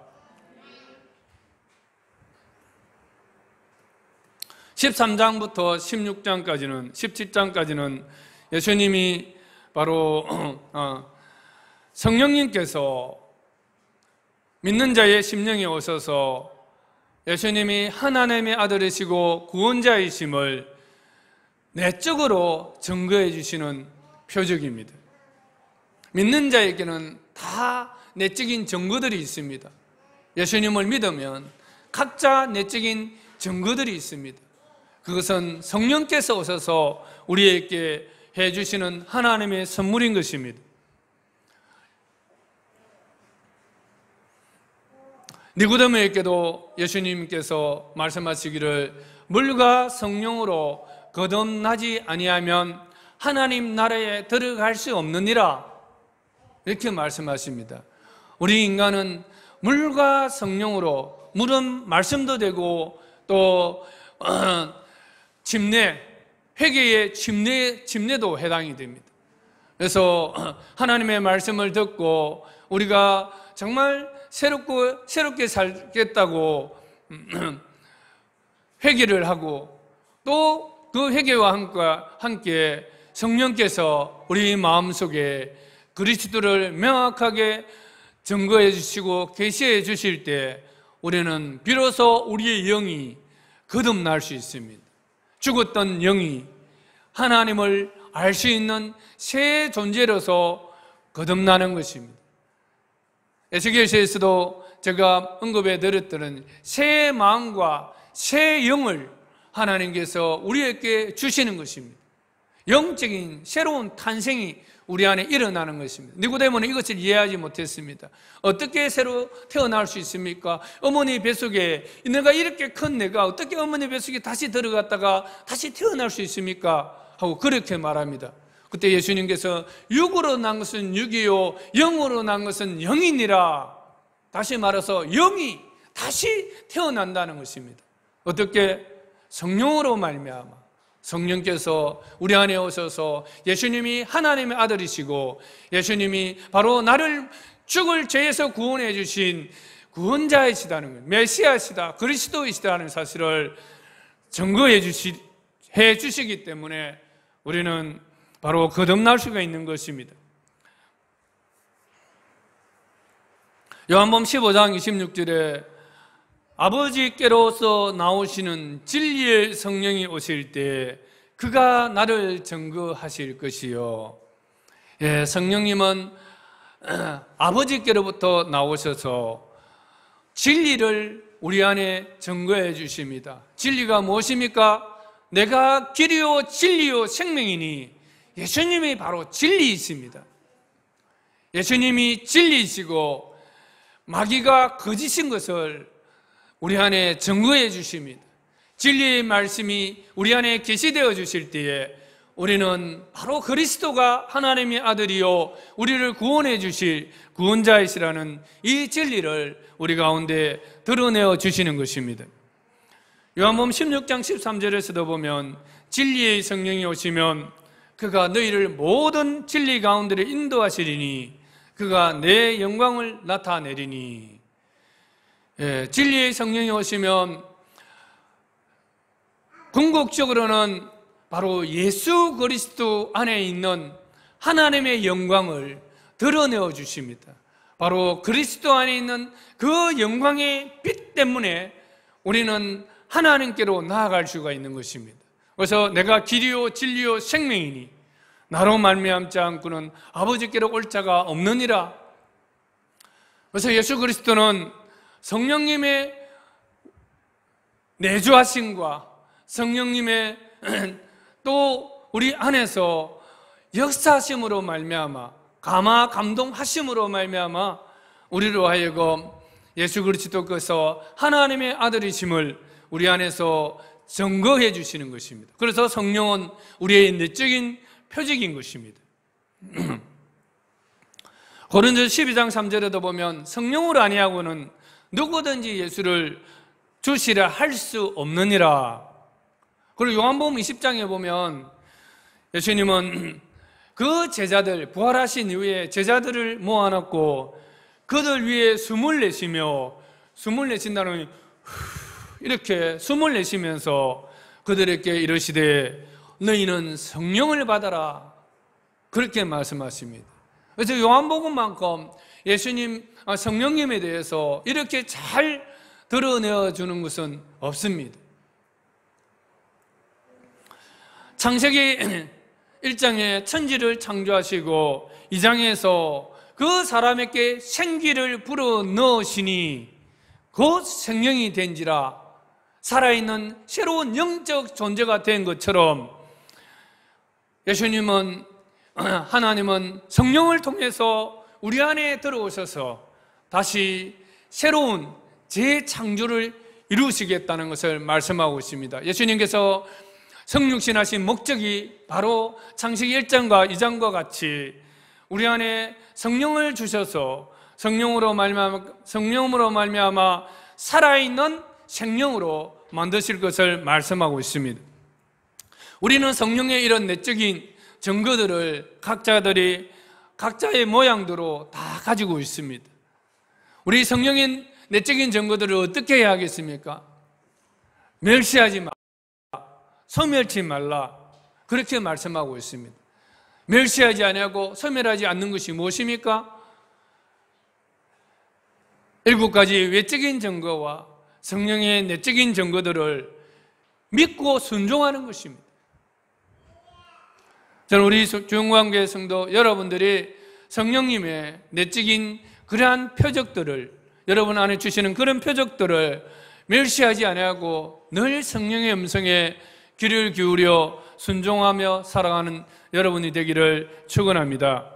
13장부터 16장까지는 17장까지는 예수님이 바로 성령님께서 믿는 자의 심령에 오셔서 예수님이 하나님의 아들이시고 구원자이심을 내적으로 증거해 주시는 표적입니다. 믿는 자에게는 다 내적인 증거들이 있습니다. 예수님을 믿으면 각자 내적인 증거들이 있습니다. 그것은 성령께서 오셔서 우리에게 해주시는 하나님의 선물인 것입니다. 니고데모에게도 예수님께서 말씀하시기를 물과 성령으로 거듭나지 아니하면 하나님 나라에 들어갈 수 없느니라 이렇게 말씀하십니다. 우리 인간은 물과 성령으로, 물은 말씀도 되고 또 침례, 회개의 침례도 해당이 됩니다. 그래서 하나님의 말씀을 듣고 우리가 정말 새롭게 살겠다고 회개를 하고 또 그 회개와 함께 성령께서 우리 마음속에 그리스도를 명확하게 증거해 주시고 계시해 주실 때 우리는 비로소 우리의 영이 거듭날 수 있습니다. 죽었던 영이 하나님을 알 수 있는 새 존재로서 거듭나는 것입니다. 에스겔서에서도 제가 언급해 드렸던 새 마음과 새 영을 하나님께서 우리에게 주시는 것입니다. 영적인 새로운 탄생이 우리 안에 일어나는 것입니다. 니고데모는 이것을 이해하지 못했습니다. 어떻게 새로 태어날 수 있습니까? 어머니 뱃속에 내가 이렇게 큰 내가 어떻게 어머니 뱃속에 다시 들어갔다가 다시 태어날 수 있습니까? 하고 그렇게 말합니다. 그때 예수님께서 육으로 난 것은 육이요 영으로 난 것은 영이니라. 다시 말해서 영이 다시 태어난다는 것입니다. 어떻게? 성령으로 말미암아 성령께서 우리 안에 오셔서 예수님이 하나님의 아들이시고 예수님이 바로 나를 죽을 죄에서 구원해 주신 구원자이시다는 거예요. 메시아시다, 그리스도이시다는 사실을 증거해 주시기 때문에 우리는 바로 거듭날 수가 있는 것입니다. 요한복음 15장 26절에 아버지께로서 나오시는 진리의 성령이 오실 때 그가 나를 증거하실 것이요. 예, 성령님은 아버지께로부터 나오셔서 진리를 우리 안에 증거해 주십니다. 진리가 무엇입니까? 내가 길이요 진리요 생명이니 예수님이 바로 진리이십니다. 예수님이 진리이시고 마귀가 거짓인 것을 우리 안에 증거해 주십니다. 진리의 말씀이 우리 안에 계시되어 주실 때에 우리는 바로 그리스도가 하나님의 아들이요 우리를 구원해 주실 구원자이시라는 이 진리를 우리 가운데 드러내어 주시는 것입니다. 요한복음 16장 13절에서도 보면 진리의 성령이 오시면 그가 너희를 모든 진리 가운데로 인도하시리니 그가 내 영광을 나타내리니. 진리의 성령이 오시면 궁극적으로는 바로 예수 그리스도 안에 있는 하나님의 영광을 드러내어 주십니다. 바로 그리스도 안에 있는 그 영광의 빛 때문에 우리는 하나님께로 나아갈 수가 있는 것입니다. 그래서 내가 길이요 진리요 생명이니 나로 말미암지 않고는 아버지께로 올 자가 없느니라. 그래서 예수 그리스도는 성령님의 내주하심과 성령님의 또 우리 안에서 역사하심으로 말미암아 감동하심으로 말미암아 우리로 하여금 예수 그리스도께서 하나님의 아들이심을 우리 안에서 증거해 주시는 것입니다. 그래서 성령은 우리의 내적인 표적인 것입니다. 고린도서 12장 3절에도 보면 성령으로 아니하고는 누구든지 예수를 주시라 할 수 없느니라. 그리고 요한복음 20장에 보면 예수님은 그 제자들, 부활하신 이후에 제자들을 모아놨고 그들 위해 숨을 내쉬며, 숨을 내쉰다는 이렇게 숨을 내쉬면서 그들에게 이르시되 너희는 성령을 받아라, 그렇게 말씀하십니다. 그래서 요한복음만큼 예수님 성령님에 대해서 이렇게 잘 드러내어 주는 것은 없습니다. 창세기 1장에 천지를 창조하시고 2장에서 그 사람에게 생기를 불어넣으시니 곧 생명이 된지라, 살아있는 새로운 영적 존재가 된 것처럼 예수님은, 하나님은 성령을 통해서 우리 안에 들어오셔서 다시 새로운 재창조를 이루시겠다는 것을 말씀하고 있습니다. 예수님께서 성육신하신 목적이 바로 창세기 1장과 2장과 같이 우리 안에 성령을 주셔서 성령으로 말미암아 살아있는 생명으로 만드실 것을 말씀하고 있습니다. 우리는 성령의 이런 내적인 증거들을 각자들이 각자의 모양대로 다 가지고 있습니다. 우리 성령의 내적인 증거들을 어떻게 해야 하겠습니까? 멸시하지 말라, 소멸치 말라, 그렇게 말씀하고 있습니다. 멸시하지 아니하고 소멸하지 않는 것이 무엇입니까? 7가지 외적인 증거와 성령의 내적인 증거들을 믿고 순종하는 것입니다. 저는 우리 주영광교회 성도 여러분들이 성령님의 내적인 그러한 표적들을, 여러분 안에 주시는 그런 표적들을 멸시하지 아니하고 늘 성령의 음성에 귀를 기울여 순종하며 살아가는 여러분이 되기를 축원합니다.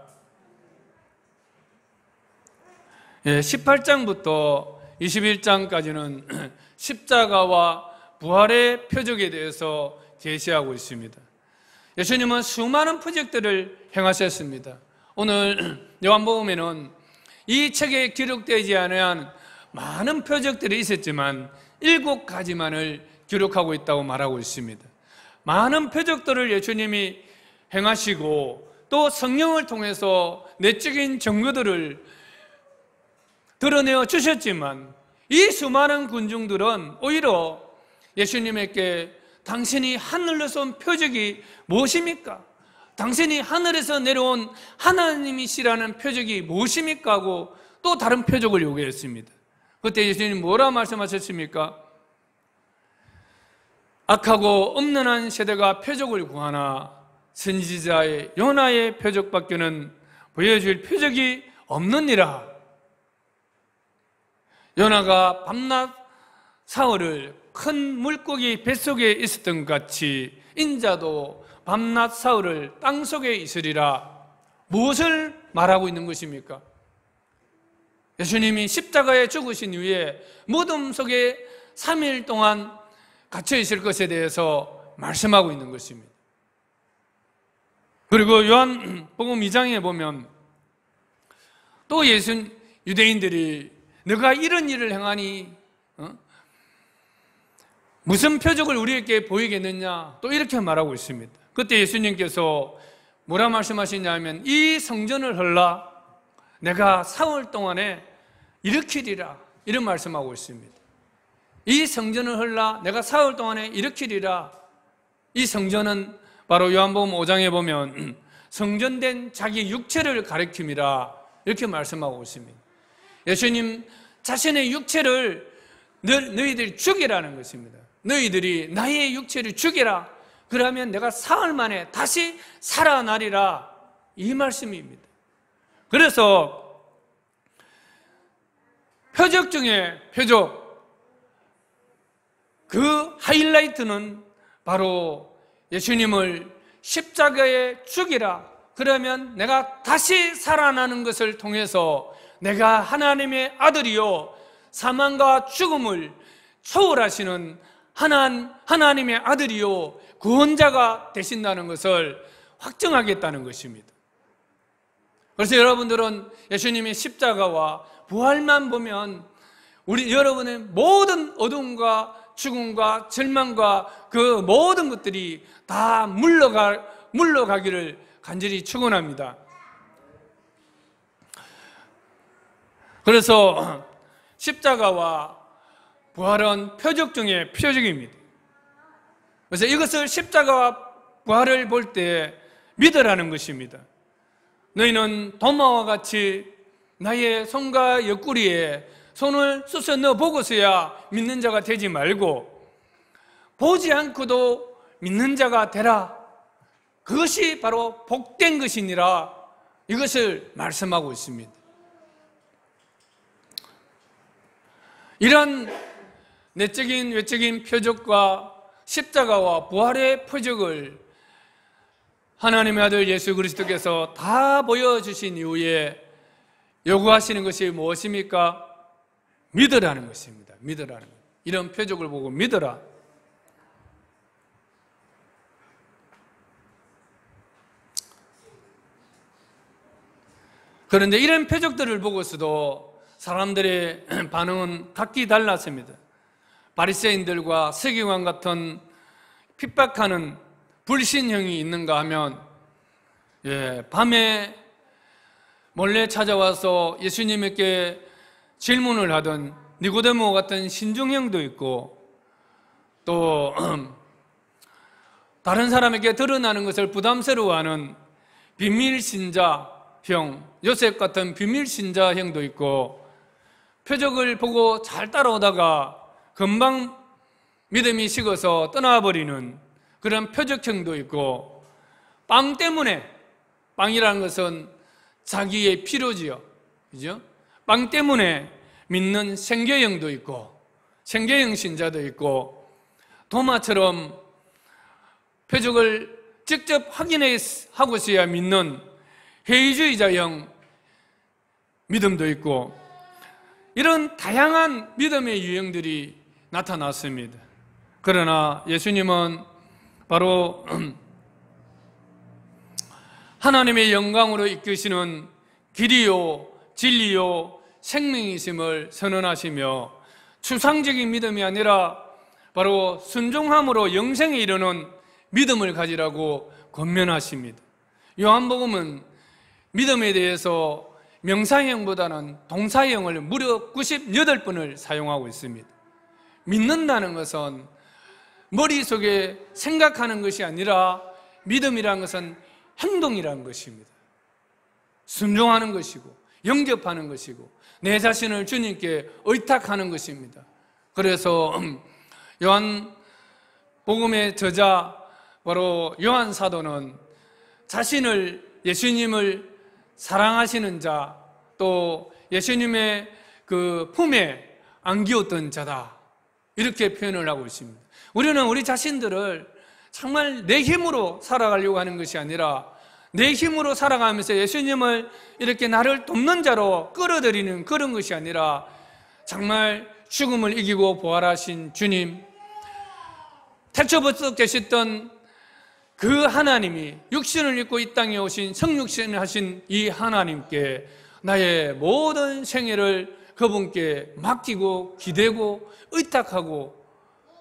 18장부터 21장까지는 십자가와 부활의 표적에 대해서 계시하고 있습니다. 예수님은 수많은 표적들을 행하셨습니다. 오늘 요한복음에는 이 책에 기록되지 않은 많은 표적들이 있었지만 7가지만을 기록하고 있다고 말하고 있습니다. 많은 표적들을 예수님이 행하시고 또 성령을 통해서 내적인 증거들을 드러내어 주셨지만 이 수많은 군중들은 오히려 예수님에게 당신이 하늘에서 온 표적이 무엇입니까? 당신이 하늘에서 내려온 하나님이시라는 표적이 무엇입니까? 하고 또 다른 표적을 요구했습니다. 그때 예수님이 뭐라 말씀하셨습니까? 악하고 엄난한 세대가 표적을 구하나 선지자의 요나의 표적밖에는 보여줄 표적이 없느니라. 요나가 밤낮 사흘을 큰 물고기 뱃속에 있었던 것 같이 인자도 밤낮 사흘을 땅속에 있으리라. 무엇을 말하고 있는 것입니까? 예수님이 십자가에 죽으신 이후에 무덤 속에 3일 동안 갇혀 있을 것에 대해서 말씀하고 있는 것입니다. 그리고 요한복음 2장에 보면 또 유대인들이 너가 이런 일을 행하니 무슨 표적을 우리에게 보이겠느냐? 또 이렇게 말하고 있습니다. 그때 예수님께서 뭐라 말씀하시냐면 이 성전을 헐라 내가 사흘 동안에 일으키리라 이런 말씀하고 있습니다. 이 성전을 헐라 내가 사흘 동안에 일으키리라. 이 성전은 바로 요한복음 5장에 보면 성전된 자기 육체를 가리킴이라 이렇게 말씀하고 있습니다. 예수님 자신의 육체를 너희들이 죽이라는 것입니다. 너희들이 나의 육체를 죽이라. 그러면 내가 사흘 만에 다시 살아나리라. 이 말씀입니다. 그래서 표적 중에 표적, 그 하이라이트는 바로 예수님을 십자가에 죽이라. 그러면 내가 다시 살아나는 것을 통해서 내가 하나님의 아들이요 사망과 죽음을 초월하시는 하나님의 아들이요 구원자가 되신다는 것을 확정하겠다는 것입니다. 그래서 여러분들은 예수님의 십자가와 부활만 보면 여러분의 모든 어둠과 죽음과 절망과 그 모든 것들이 다 물러가기를 간절히 축원합니다. 그래서 십자가와 부활은 표적 중에 표적입니다. 그래서 이것을 십자가와 부활을 볼 때 믿으라는 것입니다. 너희는 도마와 같이 나의 손과 옆구리에 손을 쑤셔 넣어 보고서야 믿는 자가 되지 말고 보지 않고도 믿는 자가 되라. 그것이 바로 복된 것이니라. 이것을 말씀하고 있습니다. 이런 내적인 외적인 표적과 십자가와 부활의 표적을 하나님의 아들 예수 그리스도께서 다 보여주신 이후에 요구하시는 것이 무엇입니까? 믿으라는 것입니다. 믿으라는 것. 이런 표적을 보고 믿으라. 그런데 이런 표적들을 보고서도 사람들의 반응은 각기 달랐습니다. 바리새인들과 서기관 같은 핍박하는 불신형이 있는가 하면 밤에 몰래 찾아와서 예수님께 질문을 하던 니고데모 같은 신중형도 있고 또 다른 사람에게 드러나는 것을 부담스러워하는 비밀신자형, 요셉 같은 비밀신자형도 있고 표적을 보고 잘 따라오다가 금방 믿음이 식어서 떠나버리는 그런 표적형도 있고 빵 때문에, 빵이라는 것은 자기의 필요지요. 그죠? 빵 때문에 믿는 생계형도 있고 생계형 신자도 있고 도마처럼 표적을 직접 확인하고서야 믿는 회의주의자형 믿음도 있고 이런 다양한 믿음의 유형들이 나타났습니다. 그러나 예수님은 바로 하나님의 영광으로 이끄시는 길이요 진리요 생명이심을 선언하시며 추상적인 믿음이 아니라 바로 순종함으로 영생에 이르는 믿음을 가지라고 권면하십니다. 요한복음은 믿음에 대해서 명사형보다는 동사형을 무려 98번을 사용하고 있습니다. 믿는다는 것은 머릿속에 생각하는 것이 아니라 믿음이라는 것은 행동이라는 것입니다. 순종하는 것이고 영접하는 것이고 내 자신을 주님께 의탁하는 것입니다. 그래서 요한복음의 저자 바로 요한 사도는 자신을 예수님을 사랑하시는 자, 또 예수님의 그 품에 안기었던 자다, 이렇게 표현을 하고 있습니다. 우리는 우리 자신들을 정말 내 힘으로 살아가려고 하는 것이 아니라 내 힘으로 살아가면서 예수님을 이렇게 나를 돕는 자로 끌어들이는 그런 것이 아니라 정말 죽음을 이기고 부활하신 주님, 태초부터 계셨던 그 하나님이 육신을 입고 이 땅에 오신 성육신을 하신 이 하나님께 나의 모든 생애를 그분께 맡기고 기대고 의탁하고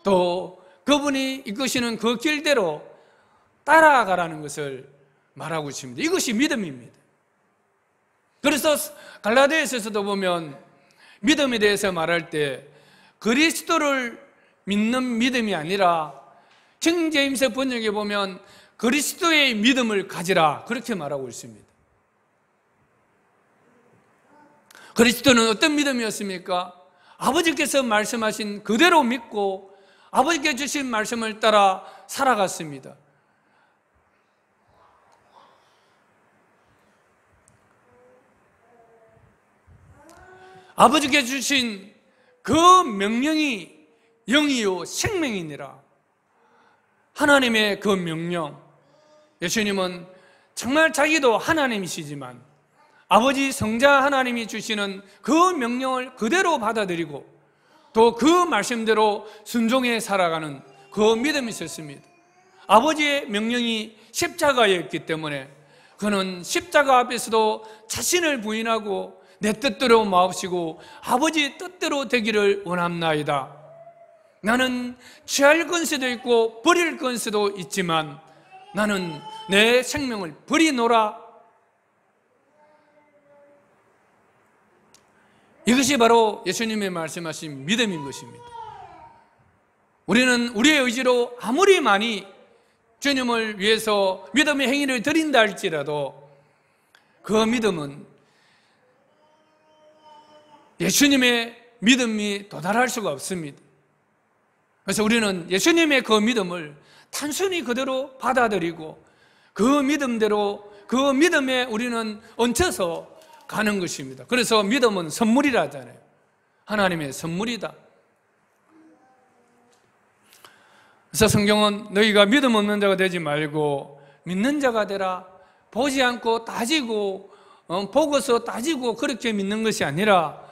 또 그분이 이끄시는 그 길대로 따라가라는 것을 말하고 있습니다. 이것이 믿음입니다. 그래서 갈라디아서도 보면 믿음에 대해서 말할 때 그리스도를 믿는 믿음이 아니라 킹제임스 번역에 보면 그리스도의 믿음을 가지라 그렇게 말하고 있습니다. 그리스도는 어떤 믿음이었습니까? 아버지께서 말씀하신 그대로 믿고 아버지께 주신 말씀을 따라 살아갔습니다. 아버지께 주신 그 명령이 영이요 생명이니라. 하나님의 그 명령, 예수님은 정말 자기도 하나님이시지만 아버지 성자 하나님이 주시는 그 명령을 그대로 받아들이고 또 그 말씀대로 순종해 살아가는 그 믿음이 있었습니다. 아버지의 명령이 십자가였기 때문에 그는 십자가 앞에서도 자신을 부인하고 내 뜻대로 마옵시고 아버지의 뜻대로 되기를 원합나이다. 나는 취할 건수도 있고 버릴 건수도 있지만 나는 내 생명을 버리노라. 이것이 바로 예수님의 말씀하신 믿음인 것입니다. 우리는 우리의 의지로 아무리 많이 주님을 위해서 믿음의 행위를 드린다 할지라도 그 믿음은 예수님의 믿음이 도달할 수가 없습니다. 그래서 우리는 예수님의 그 믿음을 단순히 그대로 받아들이고 그 믿음대로 그 믿음에 우리는 얹혀서 가는 것입니다. 그래서 믿음은 선물이라 하잖아요. 하나님의 선물이다. 그래서 성경은 너희가 믿음 없는 자가 되지 말고 믿는 자가 되라. 보지 않고 따지고 보고서 따지고 그렇게 믿는 것이 아니라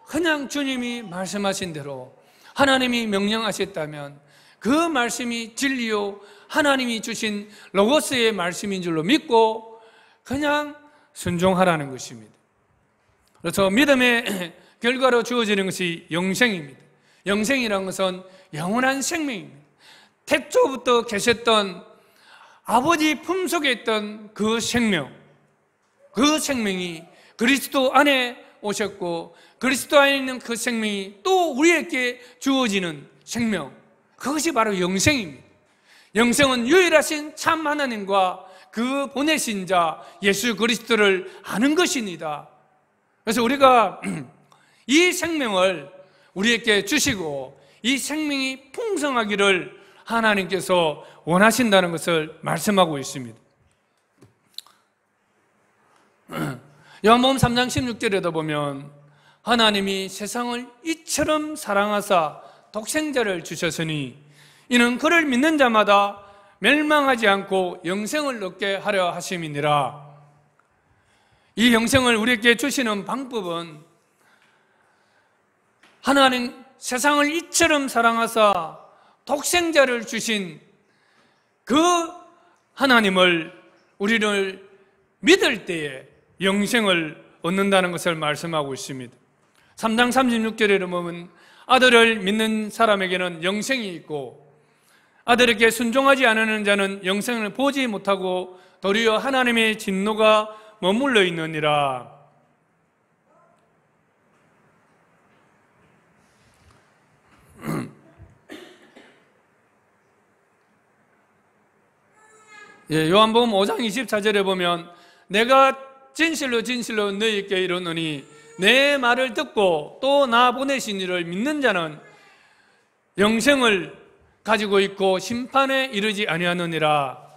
그냥 주님이 말씀하신 대로 하나님이 명령하셨다면 그 말씀이 진리요 하나님이 주신 로고스의 말씀인 줄로 믿고 그냥 순종하라는 것입니다. 그래서 믿음의 결과로 주어지는 것이 영생입니다. 영생이라는 것은 영원한 생명입니다. 태초부터 계셨던 아버지 품속에 있던 그 생명이 그리스도 안에 오셨고 그리스도 안에 있는 그 생명이 또 우리에게 주어지는 생명, 그것이 바로 영생입니다. 영생은 유일하신 참 하나님과 그 보내신 자 예수 그리스도를 아는 것입니다. 그래서 우리가 이 생명을 우리에게 주시고 이 생명이 풍성하기를 하나님께서 원하신다는 것을 말씀하고 있습니다. 요한복음 3장 16절에도 보면 하나님이 세상을 이처럼 사랑하사 독생자를 주셨으니 이는 그를 믿는 자마다 멸망하지 않고 영생을 얻게 하려 하심이니라. 이 영생을 우리에게 주시는 방법은 하나님 세상을 이처럼 사랑하사 독생자를 주신 그 하나님을 우리를 믿을 때에 영생을 얻는다는 것을 말씀하고 있습니다. 3장 36절에 보면 아들을 믿는 사람에게는 영생이 있고 아들에게 순종하지 않는 자는 영생을 보지 못하고 도리어 하나님의 진노가 머물러 있느니라. 요한복음 5장 24절에 보면 내가 진실로 진실로 너희에게 이르노니 내 말을 듣고 또 나 보내신 이를 믿는 자는 영생을 가지고 있고 심판에 이르지 아니하느니라.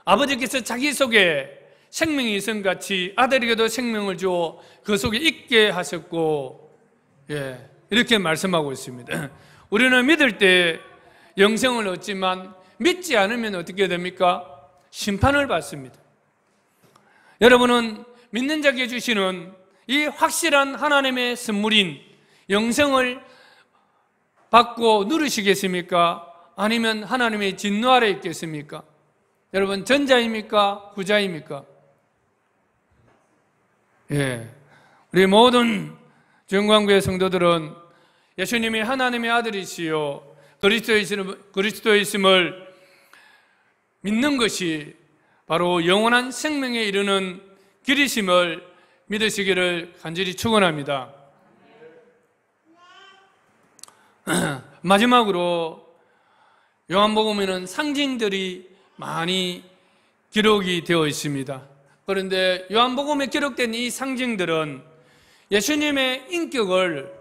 아버지께서 자기 속에 생명이 있음 같이 아들에게도 생명을 주어 그 속에 있게 하셨고, 이렇게 말씀하고 있습니다. 우리는 믿을 때 영생을 얻지만 믿지 않으면 어떻게 됩니까? 심판을 받습니다. 여러분은 믿는 자에게 주시는 이 확실한 하나님의 선물인 영생을 받고 누리시겠습니까? 아니면 하나님의 진노 아래 있겠습니까? 여러분, 전자입니까? 후자입니까? 우리 모든 주영광교회 성도들은 예수님이 하나님의 아들이시요 그리스도의 있음을 믿는 것이 바로 영원한 생명에 이르는 길이심을 믿으시기를 간절히 축원합니다. 마지막으로 요한복음에는 상징들이 많이 기록이 되어 있습니다. 그런데 요한복음에 기록된 이 상징들은 예수님의 인격을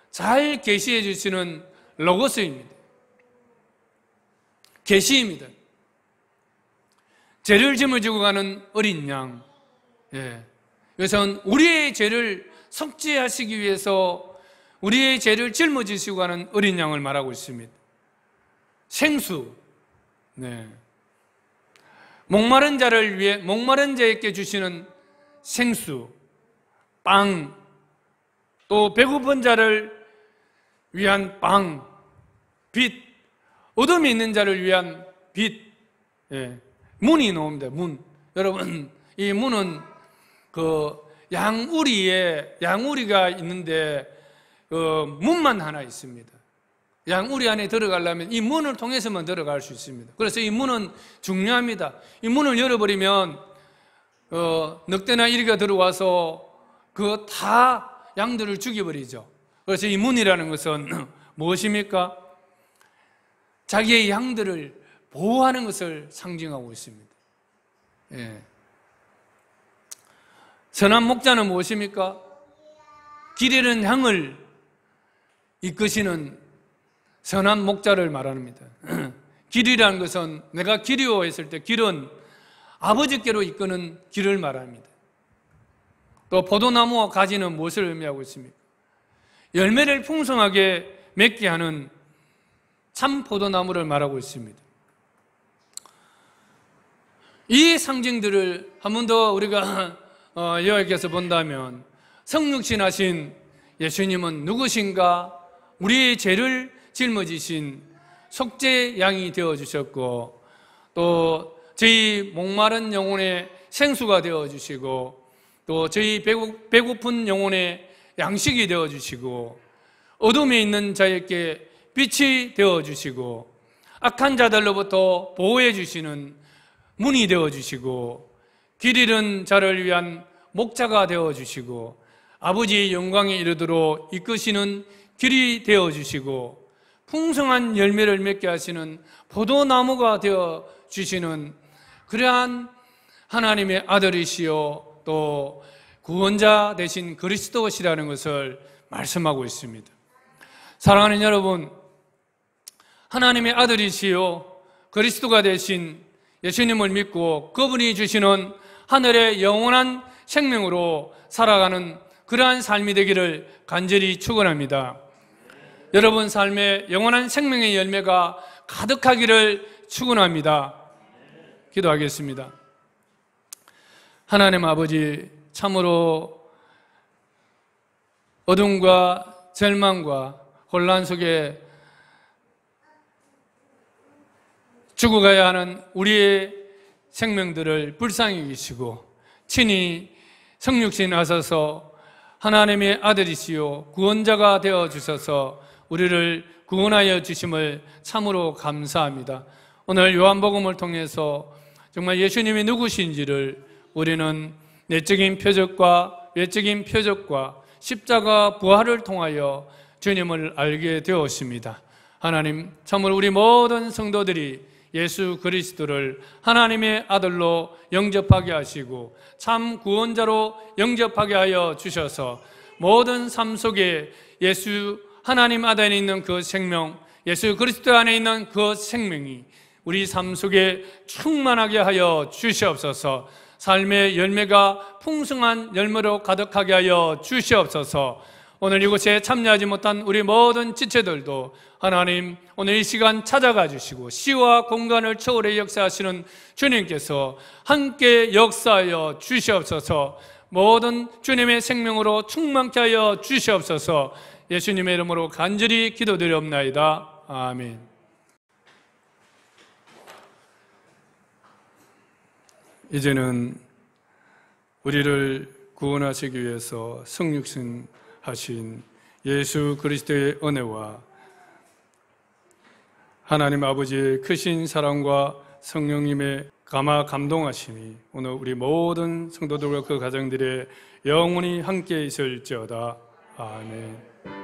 잘 계시해 주시는 로고스입니다. 계시입니다. 죄를 짊어지고 가는 어린 양. 이것은 우리의 죄를 속죄하시기 위해서 우리의 죄를 짊어지시고 가는 어린 양을 말하고 있습니다. 생수. 목마른 자를 위해 목마른 자에게 주시는 생수, 빵, 또 배고픈 자를 위한 빵, 빛, 어둠이 있는 자를 위한 빛, 문이 나옵니다. 문. 여러분, 이 문은 그 양우리가 있는데 그 문만 하나 있습니다. 양우리 안에 들어가려면 이 문을 통해서만 들어갈 수 있습니다. 그래서 이 문은 중요합니다. 이 문을 열어버리면 늑대나 이리가 들어와서 그 다 양들을 죽여버리죠. 그래서 이 문이라는 것은 무엇입니까? 자기의 양들을 보호하는 것을 상징하고 있습니다. 선한 목자는 무엇입니까? 길 잃은 양을 이끄시는 선한 목자를 말합니다. 길이라는 것은 내가 길이오 했을 때 길은 아버지께로 이끄는 길을 말합니다. 또 포도나무와 가지는 무엇을 의미하고 있습니까? 열매를 풍성하게 맺게 하는 참 포도나무를 말하고 있습니다. 이 상징들을 한 번 더 우리가 여호와께서 본다면 성육신하신 예수님은 누구신가? 우리의 죄를 짊어지신 속죄 양이 되어주셨고 또 저희 목마른 영혼의 생수가 되어주시고 또 저희 배고픈 영혼의 양식이 되어주시고 어둠에 있는 자에게 빛이 되어주시고 악한 자들로부터 보호해 주시는 문이 되어주시고 길 잃은 자를 위한 목자가 되어주시고 아버지의 영광에 이르도록 이끄시는 길이 되어주시고 풍성한 열매를 맺게 하시는 포도나무가 되어주시는 그러한 하나님의 아들이시요 또 구원자 되신 그리스도시라는 것을 말씀하고 있습니다. 사랑하는 여러분, 하나님의 아들이시요 그리스도가 되신 예수님을 믿고 그분이 주시는 하늘의 영원한 생명으로 살아가는 그러한 삶이 되기를 간절히 축원합니다. 여러분 삶에 영원한 생명의 열매가 가득하기를 축원합니다. 기도하겠습니다. 하나님 아버지, 참으로 어둠과 절망과 혼란 속에 죽어가야 하는 우리의 생명들을 불쌍히 여기시고 친히 성육신 하셔서 하나님의 아들이시요 구원자가 되어주셔서 우리를 구원하여 주심을 참으로 감사합니다. 오늘 요한복음을 통해서 정말 예수님이 누구신지를 우리는 내적인 표적과 외적인 표적과 십자가 부활을 통하여 주님을 알게 되었습니다. 하나님, 참으로 우리 모든 성도들이 예수 그리스도를 하나님의 아들로 영접하게 하시고 참 구원자로 영접하게 하여 주셔서 모든 삶 속에 예수 하나님 안에 있는 그 생명, 예수 그리스도 안에 있는 그 생명이 우리 삶 속에 충만하게 하여 주시옵소서. 삶의 열매가 풍성한 열매로 가득하게 하여 주시옵소서. 오늘 이곳에 참여하지 못한 우리 모든 지체들도 하나님 오늘 이 시간 찾아가 주시고 시와 공간을 초월해 역사하시는 주님께서 함께 역사하여 주시옵소서. 모든 주님의 생명으로 충만케 하여 주시옵소서. 예수님의 이름으로 간절히 기도드리옵나이다. 아멘. 이제는 우리를 구원하시기 위해서 성육신 하신 예수 그리스도의 은혜와
하나님 아버지의 크신 사랑과 성령님의 감동하심이 오늘 우리 모든 성도들과 그 가정들의 영원히 함께 있을지어다. 아멘.